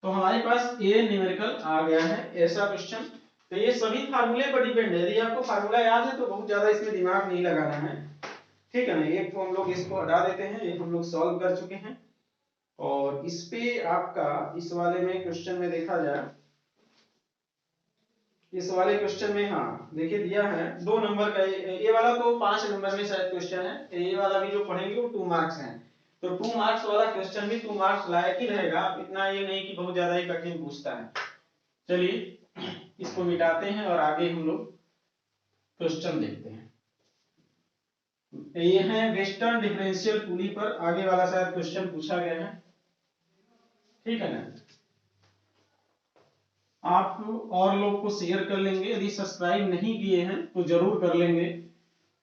तो हमारे पास ये न्यूमेरिकल आ गया है, ऐसा क्वेश्चन। तो ये सभी फार्मूले पर डिपेंड है, यदि आपको फार्मूला याद है तो बहुत ज्यादा इसमें दिमाग नहीं लगाना है, ठीक है ना। एक तो हम लोग इसको हटा देते हैं, ये हम लोग सॉल्व कर चुके हैं, और इस पे आपका इस वाले में क्वेश्चन में देखा जाए, इस वाले क्वेश्चन में हाँ देखिए दिया है 2 नंबर का, ये वाला तो 5 नंबर में शायद क्वेश्चन है, ये वाला भी जो पढ़ेंगे वो 2 मार्क्स है, तो 2 मार्क्स वाला क्वेश्चन भी 2 मार्क्स लायक ही रहेगा, इतना ये नहीं कि बहुत ज्यादा ही कठिन पूछता है। चलिए इसको मिटाते हैं और आगे हम लोग क्वेश्चन देखते हैं। ये है वेस्टर्न डिफरेंशियल पुली पर आगे वाला शायद क्वेश्चन पूछा गया है, ठीक है ना। आप और लोग को शेयर कर लेंगे, यदि सब्सक्राइब नहीं किए हैं तो जरूर कर लेंगे,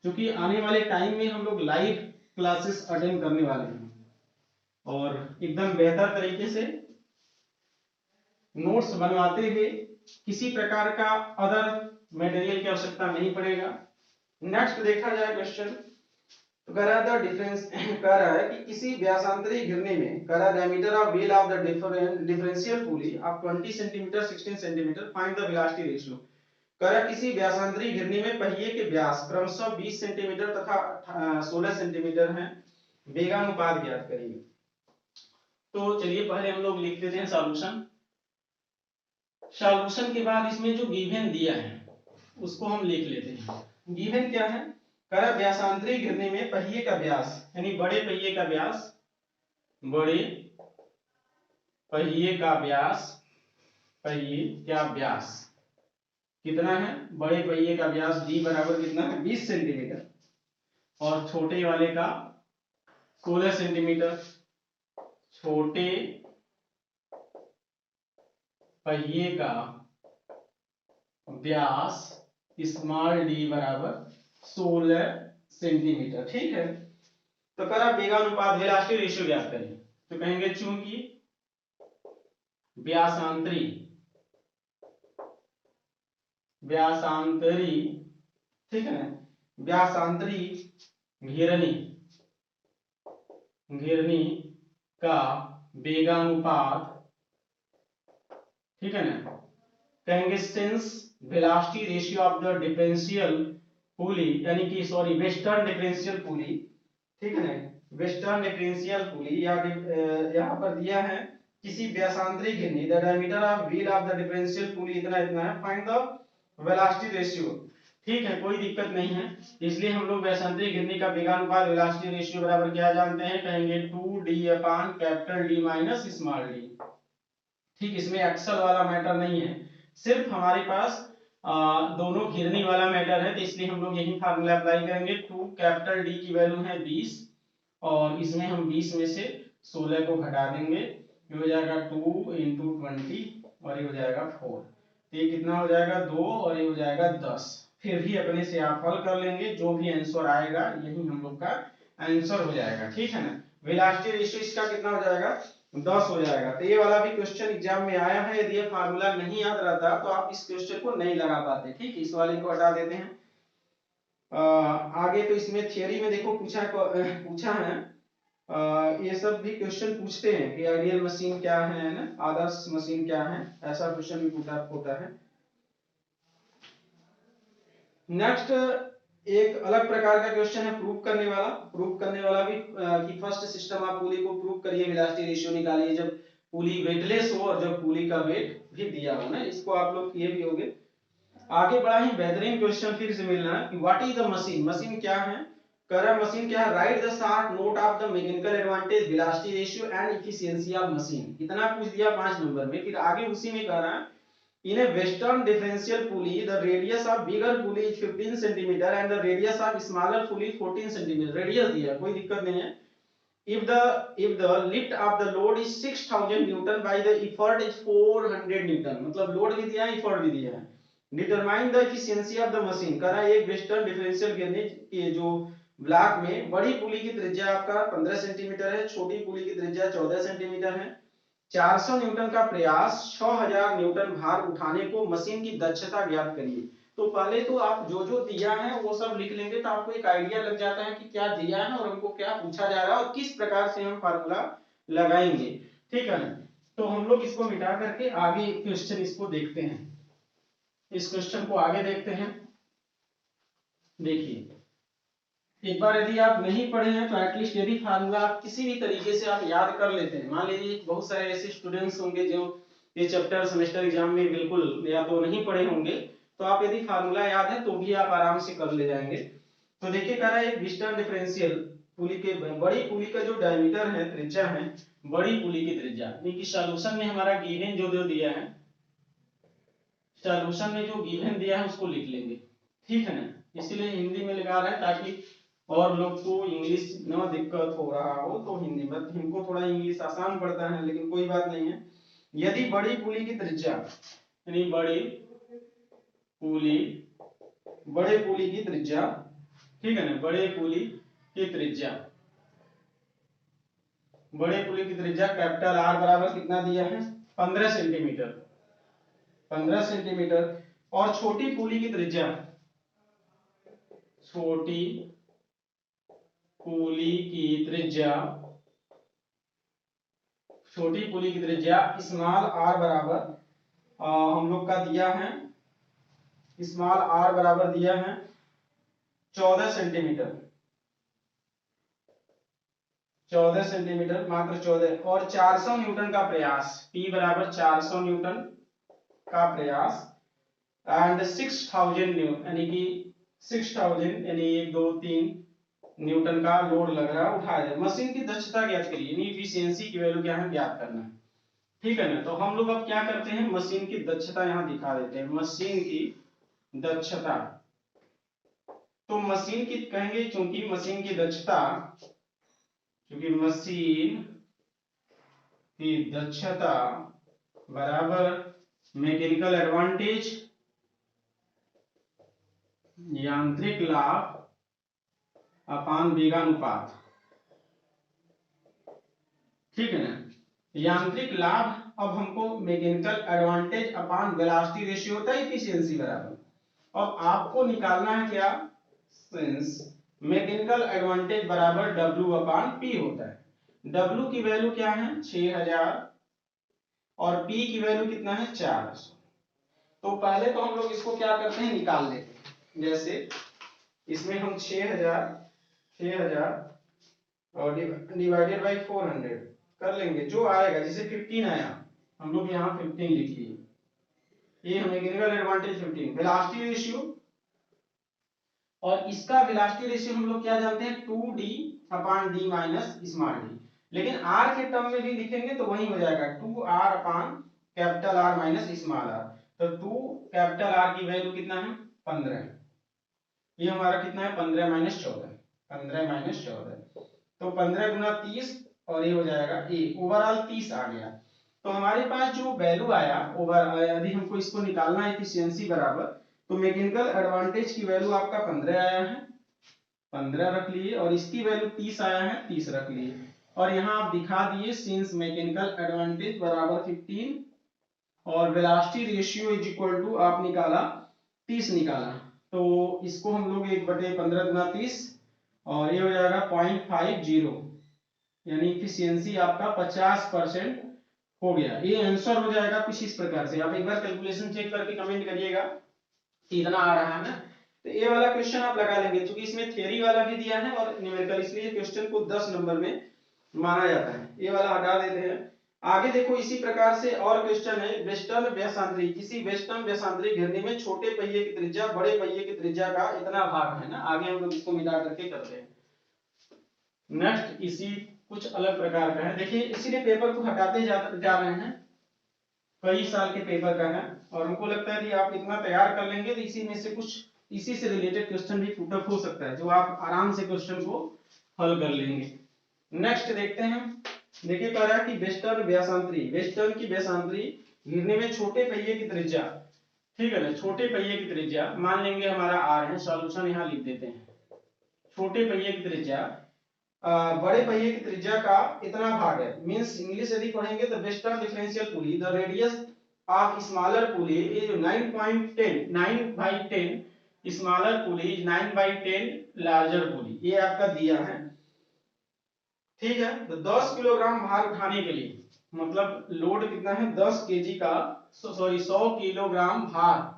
क्योंकि आने वाले टाइम में हम लोग लाइव क्लासेस अटेंड करने वाले हैं, और एकदम बेहतर तरीके से नोट्स बनवाते हुए, किसी प्रकार का अदर मटेरियल की आवश्यकता नहीं पड़ेगा। नेक्स्ट देखा जाए क्वेश्चन, तो कह रहा था डिफरेंस कह रहा है कि किसी व्यासांतरी घिरनी में, कह रहा diameter of wheel of the differential pulley of 20 centimetre 16 centimetre, find the velocity ratio. कह रहा किसी व्यासांतरी घिरनी में पहिए के व्यास क्रमशः 20 सेंटीमीटर तथा 16 सेंटीमीटर हैं, वेगानुपात ज्ञात करिए। तो चलिए पहले हम लोग लिख देते हैं सॉल्यूशन, सॉल्यूशन के बाद इसमें जो गिवन दिया है उसको हम लिख लेते हैं। गिवन क्या है, कह व्यासांतरी घिरनी में पहिए का व्यास, यानी बड़े पहिए का व्यास, बड़े पहिए का व्यास, पहिए का व्यास कितना है, बड़े पहिए का व्यास D बराबर कितना है 20 सेंटीमीटर, और छोटे वाले का 16 सेंटीमीटर, छोटे पहिए का व्यास स्मॉल d बराबर 16 सेंटीमीटर। ठीक है, तो करा वेगानुपात वेलोसिटी रेशियो ज्ञात करें, तो कहेंगे चूंकि व्यासांतरी व्यासांतरी ठीक है ना, व्यासांतरी घिरनी घिरनी का वेगानुपात, ठीक है ना, कहेंगे since velocity ratio of the differential pulley, यानी कि सॉरी वेस्टर्न डिफरेंशियल पुली, ठीक है ना, वेस्टर्न डिफरेंशियल पुली या यहाँ पर दिया है किसी व्यासांतरी घिरनी, the diameter of wheel of the differential pulley इतना इतना है, फाइंड द वेलोसिटी रेशियो। ठीक है, कोई दिक्कत नहीं है, इसलिए हम लोग व्यासांतरी घिरनी का वेगानुपात वेलोसिटी रेशियो बराबर क्या जानते हैं, कहेंगे 2d upon capital D minus small d। ठीक, इसमें एक्सल वाला मैटर नहीं है, सिर्फ हमारे पास दोनों घिरनी वाला मैटर है, तो इसलिए हम लोग यही फार्मूला अप्लाई करेंगे। 2 कैपिटल D की वैल्यू है 20 और इसमें हम 20 में से 16 को घटा देंगे, ये हो जाएगा 2 इंटू 20 और ये हो जाएगा 4, तो ये कितना हो जाएगा 2 और ये हो जाएगा 10। फिर भी अपने से आप हल कर लेंगे, जो भी आंसर आएगा यही हम लोग का आंसर हो जाएगा। ठीक है ना, वेलोसिटी रेशियो इसका कितना हो जाएगा 10 हो जाएगा। तो ये वाला भी क्वेश्चन एग्जाम में आया है, यदि ये फार्मूला नहीं याद रहता तो आप इस क्वेश्चन को नहीं लगा पाते। ठीक है, इस वाले को हटा देते हैं। आगे तो इसमें थियरी में देखो पूछा है, ये सब भी क्वेश्चन पूछते हैं कि आइडियल मशीन क्या है ना, आदर्श मशीन क्या है, ऐसा क्वेश्चन भी पूछा होता है। नेक्स्ट एक अलग प्रकार का क्वेश्चन है प्रूव करने वाला। प्रूव करने वाला भी कि फर्स्ट सिस्टम आप पुली को प्रूव करिए, वेलोसिटी रेशियो निकालिए जब पुली वेटलेस हो और जब पुली का वेट भी दिया हो ना, इसको आप लोग किए भी होंगे। आगे बड़ा ही बेहतरीन क्वेश्चन फिर से मिलना है कि what is the machine, machine क्या है, कर मशीन क्या है, right the short note of the mechanical advantage velocity ratio and efficiency of machine. इतना पूछ दिया 5 नंबर में, फिर आगे उसी में कह रहा है in a western differential pulley the radius of bigger pulley is 15 cm and the radius of smaller pulley 14 cm। Radius दिया, कोई दिक्कत नहीं है। if the lift of the load is 6000 newton by the effort is 400 newton, मतलब लोड भी दिया है effort भी दिया है। determine the efficiency of the machine, कह रहा है एक वेस्टर्न डिफरेंशियल गिरने के जो ब्लॉक में बड़ी पुली की त्रिज्या आपका 15 सेंटीमीटर है, छोटी पुली की त्रिज्या 14 सेंटीमीटर है, 400 न्यूटन का प्रयास 6000 न्यूटन भार उठाने को मशीन की दक्षता ज्ञात करिए। तो पहले तो आप जो जो दिया है वो सब लिख लेंगे, तो आपको एक आइडिया लग जाता है कि क्या दिया है और हमको क्या पूछा जा रहा है और किस प्रकार से हम फार्मूला लगाएंगे। ठीक है ना, तो हम लोग इसको मिटा करके आगे क्वेश्चन इसको देखते हैं, इस क्वेश्चन को आगे देखते हैं। देखिए, एक बार यदि आप नहीं पढ़े हैं तो एटलीस्ट यदि फार्मूला आप किसी भी तरीके से आप याद कर लेते हैं, मान लीजिए बहुत सारे ऐसे स्टूडेंट्स होंगे जो ये चैप्टर सेमेस्टर एग्जाम में बिल्कुल या तो नहीं पढ़े होंगे, तो आप यदि फार्मूला याद है तो भी आप आराम से कर ले जाएंगे। तो देखिए कह रहा है एक वेस्टर्न डिफरेंशियल पुली के बड़ी पुली का जो डायमीटर है, त्रिज्या है, बड़ी पुली की त्रिज्या, यानी कि सॉल्यूशन में हमारा गिवन जो दिया है, सॉल्यूशन में जो गिवन दिया है उसको लिख लेंगे। ठीक है ना, इसीलिए हिंदी में लगा रहा है ताकि और लोग को इंग्लिश न दिक्कत हो रहा हो तो हिंदी में, हमको थोड़ा इंग्लिश आसान पड़ता है लेकिन कोई बात नहीं है। यदि बड़ी पुली की त्रिज्या, यानी बड़े पुली की त्रिज्या, ठीक है ना, बड़े पुली की त्रिज्या कैपिटल आर बराबर कितना दिया है 15 सेंटीमीटर, 15 सेंटीमीटर, और छोटी पुली की त्रिज्या, छोटी पुली की त्रिज्या स्मॉल आर बराबर हम लोग का दिया है, स्मॉल आर बराबर दिया है 14 सेंटीमीटर, 14 सेंटीमीटर, मात्र 14, और 400 न्यूटन का प्रयास, P बराबर 400 न्यूटन का प्रयास, एंड 6000 न्यूटन, यानी कि 6000 यानी 1 2 3 न्यूटन का लोड लग रहा है, उठाया जाए। मशीन की दक्षता ज्ञात करिए, यानी एफिशिएंसी की वैल्यू क्या है ज्ञात करना है। ठीक है ना, तो हम लोग अब क्या करते हैं, मशीन की दक्षता यहां दिखा देते हैं, मशीन की दक्षता। तो मशीन की कहेंगे चूंकि मशीन की दक्षता बराबर मैकेनिकल एडवांटेज, यांत्रिक लाभ अपान वेगानुपात, ठीक है ना। यांत्रिक लाभ अब हमको मैकेनिकल एडवांटेज अपान वेलोसिटी रेशियो होता है इफिशियंसी बराबर। अब आपको निकालना है क्या, सिंस मैकेनिकल एडवांटेज बराबर W अपान P होता है। W की वैल्यू क्या है 6000 और P की वैल्यू कितना है 400। तो पहले तो हम लोग इसको क्या करते हैं निकाल लेते हैं। जैसे इसमें हम 6000 और डिवाइडेड बाई 400 कर लेंगे, जो आएगा जैसे 15 आया हम लोग यहाँ 15 लिख लिए, ये मैकेनिकल एडवांटेज 15। वेलोसिटी रेशियो, और इसका वेलोसिटी रेशियो हम लोग क्या जानते हैं 2d upon d minus small d, लेकिन r के टर्म में भी लिखेंगे तो वही हो जाएगा 2r upon capital R minus small r। तो 2 कैपिटल R की वैल्यू कितना है 15, ये हमारा कितना है 15 माइनस 14, 15 माइनस 14, तो 15 गुना 30 और ये हो जाएगा a, ओवरऑल 30 आ गया। तो हमारे पास जो वैल्यू आया ओवर, यदि हमको इसको निकालना है एफिशिएंसी बराबर, तो मैकेनिकल एडवांटेज की वैल्यू आपका 15 आया है, 15 रख लिए, और इसकी वैल्यू 30 आया है, 30 रख लिए, और यहाँ आप दिखा दिए सिंस मैकेनिकल एडवांटेज बराबर 15 और velocity ratio is equal to आप निकाला 30 निकाला, तो इसको हम लोग 1/15 गुना 30 और ये हो जाएगा 0.50, यानी इफिशियंसी आपका 50% हो गया। ये आंसर हो जाएगा कुछ इस प्रकार से। आप एक बार कैलकुलेशन चेक करके कमेंट करिएगा कि इतना आ रहा है ना। तो ये वाला क्वेश्चन आप लगा लेंगे, क्योंकि इसमें थ्योरी वाला भी दिया है और न्यूमेरिकल, इसलिए क्वेश्चन को 10 नंबर में माना जाता है। ये वाला हटा देते हैं। आगे देखो इसी प्रकार से और क्वेश्चन है, वेस्टर्न व्यासांतरी, किसी वेस्टर्न व्यासांतरी घिरनी में छोटे पहिए की त्रिज्या बड़े पहिए की त्रिज्या का इतना भाग है ना। आगे हम लोग इसको मिटा करके करते हैं। नेक्स्ट इसी कुछ अलग प्रकार का है, देखिए इसीलिए पेपर को हटाते जा रहे हैं, कई साल के पेपर का है, और हमको लगता है कि आप इतना तैयार कर लेंगे तो इसी में से कुछ इसी से रिलेटेड क्वेश्चन भी पुटअप हो सकता है, जो आप आराम से क्वेश्चन को हल कर लेंगे। नेक्स्ट देखते हैं। देखिए कह रहा है कि वेस्टर्न व्यासांतरी, वेस्टर्न की व्यासांतरी घिरनी में छोटे पहिए की त्रिज्या, ठीक है ना, छोटे पहिए की त्रिज्या मान लेंगे हमारा r है, सॉल्यूशन यहाँ लिख देते हैं। छोटे पहिए की त्रिज्या बड़े पहिए की त्रिज्या का इतना भाग है, मींस इंग्लिश यदि पढ़ेंगे तो western differential pulley the radius of smaller pulley is 9/10 smaller pulley is 9/10 larger pulley, ये आपका दिया है, ठीक है। तो 10 किलोग्राम भार उठाने के लिए, मतलब लोड कितना है 10 केजी का, सॉरी 100 किलोग्राम भार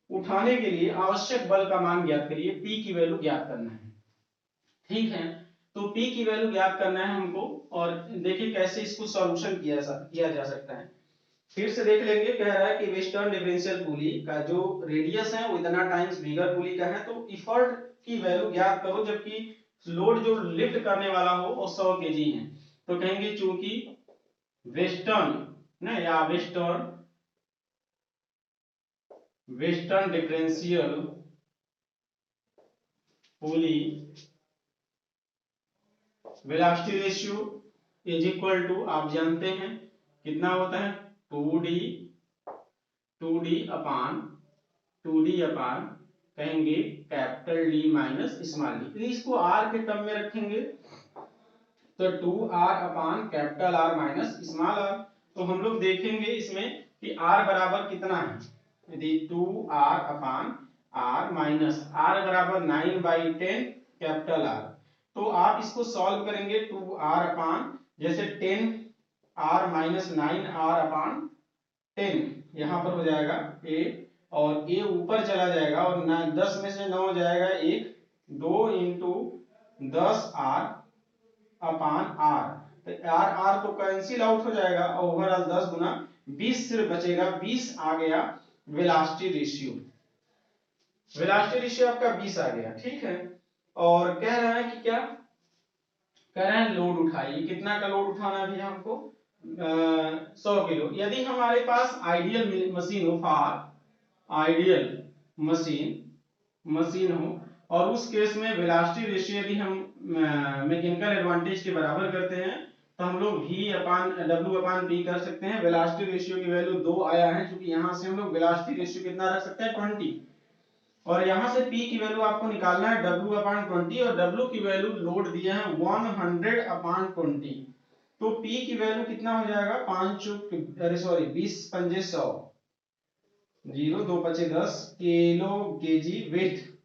उठाने के लिए आवश्यक बल का मान ज्ञात करिए, P की वैल्यू ज्ञात करना है, ठीक है। तो P की वैल्यू ज्ञात करना है हमको, और देखिए कैसे इसको सॉल्यूशन किया जा सकता है। फिर से देख लेंगे, कह रहा है कि वेस्टर्न डिफरेंशियल पुली का जो रेडियस है वो इतना टाइम्स बिगर पुली का है, तो इफर्ट की वैल्यू ज्ञात करो, जबकि लोड जो लिफ्ट करने वाला हो वो 100 केजी है। तो कहेंगे चूंकि वेस्टर्न ना, या western differential pulley velocity ratio is equal to, आप जानते हैं कितना होता है 2d अपान कहेंगे capital D minus small d, इसको r के टर्म में रखेंगे तो 2r upon capital R minus small r। तो हम लोग देखेंगे इसमें कि r बराबर कितना है, यदि 2r अपान r माइनस r बराबर 9/10 कैपिटल R, तो आप इसको सॉल्व करेंगे 2r अपान जैसे 10r माइनस 9r अपान 10, यहां पर हो जाएगा a, और a ऊपर चला जाएगा और 10 में से 9 हो जाएगा 1, 2 इंटू 10r अपान r, तो r तो कैंसिल आउट हो जाएगा, ओवरऑल 10 गुना 20 सिर्फ बचेगा, 20 आ गया वेलोसिटी रेशियो। वेलोसिटी रेशियो आपका 20 आ गया, ठीक है। और कह रहा है कि क्या कह रहे हैं, लोड उठाइए, कितना का लोड उठाना भी है हमको 100 किलो। यदि हमारे पास आइडियल मशीन हो, आइडियल मशीन हो, और उस केस में वेलोसिटी रेशियो यदि हम मैकेनिकल एडवांटेज के बराबर करते हैं, तो हम लोग V अपान W अपान P कर सकते हैं। वेलोसिटी रेशियो की वैल्यू 2 आया है, क्योंकि यहां से हम लोग वेलोसिटी रेशियो कितना रख सकते हैं 20, और यहाँ से P की वैल्यू आपको निकालना है W/20 और W की वैल्यू लोड दिया है 100/20। तो P की वैल्यू कितना हो जाएगा 20 पंजे 100, 0 2 पचे 10 किलो केजी वेट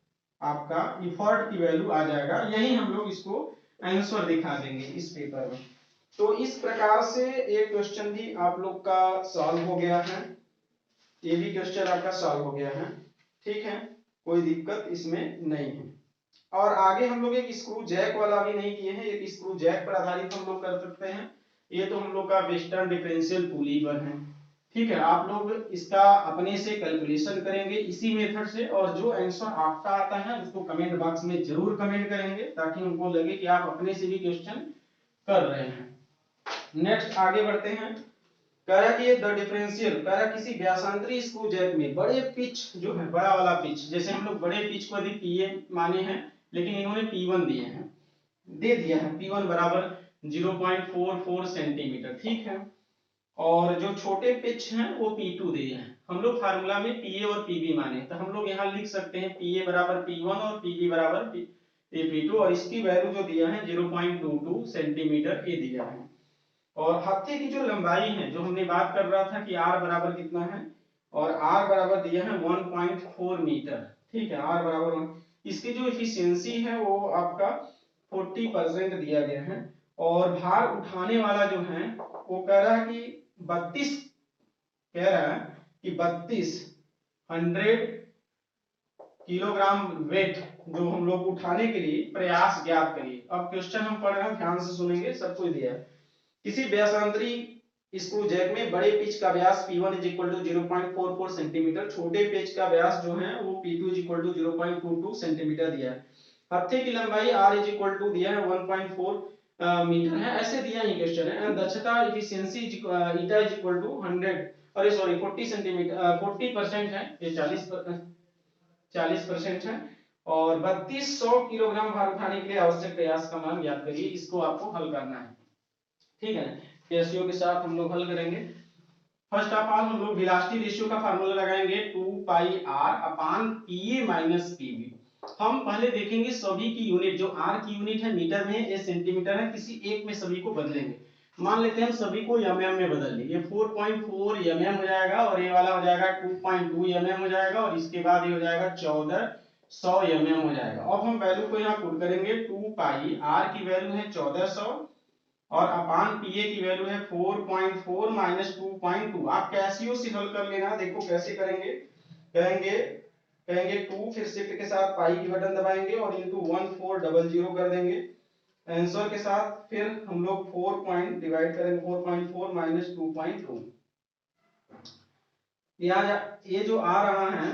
आपका इफर्ट की वैल्यू आ जाएगा। यही हम लोग इसको आंसर दिखा देंगे इस पेपर में। तो इस प्रकार से एक क्वेश्चन भी आप लोग का सॉल्व हो गया है, ये भी क्वेश्चन आपका सॉल्व हो गया है। ठीक है, कोई दिक्कत इसमें नहीं है। और आगे हम लोग एक स्क्रू जैक वाला भी नहीं किए हैं, एक स्क्रू जैक पर आधारित हम लोग कर सकते हैं। ये तो हम लोग का वेस्टर्न डिफरेंशियल पुली पर है। ठीक है, आप लोग इसका अपने से कैलकुलेशन करेंगे इसी मेथड से, और जो आंसर आपका आता है उसको कमेंट बॉक्स में जरूर कमेंट करेंगे ताकि हमको लगे कि आप अपने से भी क्वेश्चन कर रहे हैं। नेक्स्ट आगे बढ़ते हैं। कह रहा कि द डिफरेंशियल, कह रहा किसी व्यासांतरी स्क्रू जैक में बड़े पिच जो है, बड़ा वाला पिच, जैसे हम लोग बड़े पिच को अधिक पीए माने हैं, लेकिन इन्होंने P1 दिए हैं, दे दिया है P1 बराबर 0.44 सेंटीमीटर। ठीक है, और जो छोटे पिच हैं वो P2 दिए हैं। हम लोग फार्मूला में PA और PB माने, तो हम लोग यहाँ लिख सकते हैं PA बराबर P1 और PB बराबर P2, और इसकी वैल्यू जो दिया है 0.22 सेंटीमीटर ये दिया है। और हत्थे की जो लंबाई है, जो हमने बात कर रहा था कि R बराबर कितना है, और R बराबर दिया है 1.4 मीटर। ठीक है, R बराबर 1, इसकी जो एफिशिएंसी है वो आपका 40% दिया गया है। और भार उठाने वाला जो है वो कह रहा है कि 32, कह रहा है कि 3200 किलोग्राम वेट जो हम लोग उठाने के लिए प्रयास ज्ञात करिए। अब क्वेश्चन हम पढ़ रहे हैं, ध्यान से सुनेंगे, सब कुछ दिया है। किसी व्यासांतरी स्क्रू जैक में बड़े पिच का व्यास P1 0.44 सेंटीमीटर, छोटे पिच का व्यास जो है वो P2 0.22 सेंटीमीटर दिया है। हत्थे की लंबाई R दिया है 1.4 मीटर है, ऐसे दिया ही क्वेश्चन है। एंड दक्षता एफिशिएंसी ईटा 100, अरे सॉरी 40 सेंटीमीटर 40% है, ये 40% है। और 3200 किलोग्राम भार उठाने के लिए आवश्यक प्रयास का मान ज्ञात करिए। इसको आपको हल करना है। ठीक है, केसीओ के साथ हम लोग हल करेंगे। फर्स्ट ऑफ ऑल हम लोग वेलोसिटी रेशियो का फार्मूला लगाएंगे 2 पाई r अपान pa माइनस pb। हम पहले देखेंगे सभी की यूनिट, जो r की यूनिट है मीटर में, ये सेंटीमीटर है, किसी एक में सभी को बदलेंगे। मान लेते हैं हम सभी को mm में बदल लेंगे, 4.4 mm हो जाएगा, और ये वाला हो जाएगा 2.2 mm हो जाएगा, और इसके बाद ये हो जाएगा 1400 mm हो जाएगा। अब हम वैल्यू को यहाँ पुट करेंगे, 2 पाई r की वैल्यू है 1400 और अपान पीए की वैल्यू है 4.4 माइनस 2.2। आप कैसियो से हल कर लेना, देखो कैसे करेंगे। करेंगे करेंगे 2, फिर शिफ्ट के साथ पाई की बटन दबाएंगे और इनटू 1400 कर देंगे आंसर के साथ। फिर हम लोग 4 पॉइंट डिवाइड करेंगे, 4.4 माइनस 2.2। ये जो आ रहा है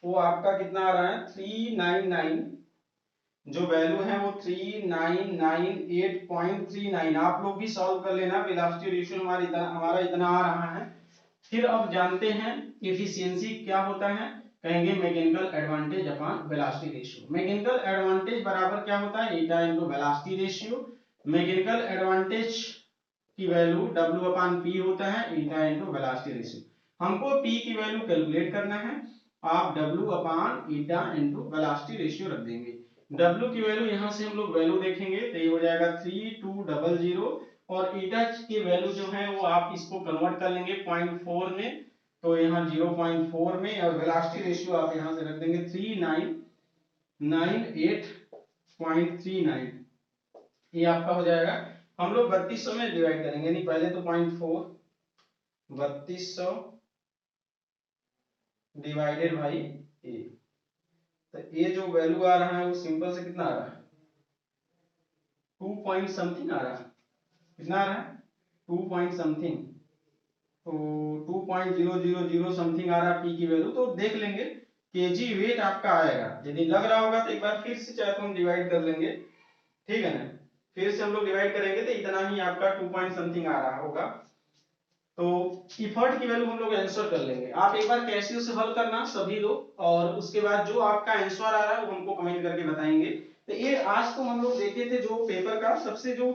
वो आपका कितना आ रहा है 399, जो वैल्यू है वो 3998.39। आप लोग भी सॉल्व कर लेना, वेलोसिटी रेशियो हमारा इतना आ रहा है। फिर अब जानते हैं एफिशिएंसी क्या होता है, कहेंगे mechanical advantage upon velocity ratio. Mechanical advantage बराबर क्या होता है, eta into velocity ratio. Mechanical advantage की वैल्यू W अपॉन P होता है, ईटा इनटू वेलोसिटी रेशियो। हमको P की वैल्यू कैलकुलेट करना है, आप W upon eta into velocity ratio रख देंगे। W की वैल्यू यहां से हम लोग वैल्यू देखेंगे तो ये हो जाएगा 3200, और ईटा की वैल्यू जो है वो आप इसको कन्वर्ट कर लेंगे 0.4 में, तो यहाँ 0.4 में, और वेलोसिटी रेशियो आप यहां से रख देंगे 3998.39। ये आपका हो जाएगा। हम लोग 3200 में डिवाइड करेंगे, नहीं पहले तो 0.4, 3200 डिवाइडेड बाई ए। तो ये जो वैल्यू आ रहा है वो सिंपल से कितना आ रहा है 2 पॉइंट समथिंग आ रहा है। कितना आ रहा है 2 पॉइंट समथिंग, तो 2.000 समथिंग आ रहा है पी की वैल्यू। तो देख लेंगे केजी वेट आपका आएगा, यदि लग रहा होगा तो एक बार फिर से चाहे तो हम डिवाइड कर लेंगे। ठीक है ना, फिर से हम लोग डिवाइड करेंगे तो इतना ही आपका 2 पॉइंट समथिंग आ रहा होगा। तो इफर्ट की वैल्यू हम लोग आंसर कर लेंगे। आप एक बार कैसियो से हल करना सभी लोग, और उसके बाद जो आपका आंसर आ रहा है वो हमको कमेंट करके बताएंगे। तो ये आज तो हम लोग देखे थे जो पेपर का सबसे जो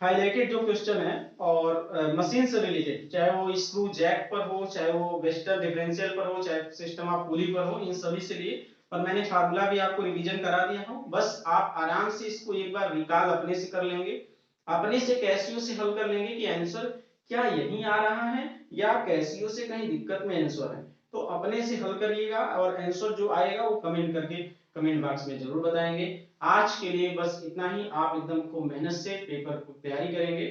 हाईलाइटेड जो क्वेश्चन है, और मशीन से रिलेटेड, चाहे वो स्क्रू जैक पर हो, चाहे वो वेस्टर्न डिफरेंशियल पर हो, चाहे सिस्टम ऑफ पुली पर हो, इन सभी से लिए और मैंने फार्मूला भी आपको रिवीजन करा दिया हूँ। बस आप आराम से इसको एक बार रिकॉल अपने से कर लेंगे, अपने से कैसियो से हल कर लेंगे कि आंसर क्या यही आ रहा है या कैसियो से कहीं दिक्कत में आंसर है। तो अपने से हल करिएगा और आंसर जो आएगा वो कमेंट करके कमेंट बॉक्स में जरूर बताएंगे। आज के लिए बस इतना ही। आप एकदम खूब मेहनत से पेपर की तैयारी करेंगे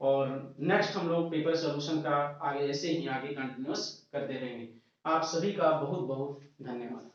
और नेक्स्ट हम लोग पेपर सॉल्यूशन का आगे ऐसे ही आगे कंटिन्यूअस करते रहेंगे। आप सभी का बहुत बहुत धन्यवाद।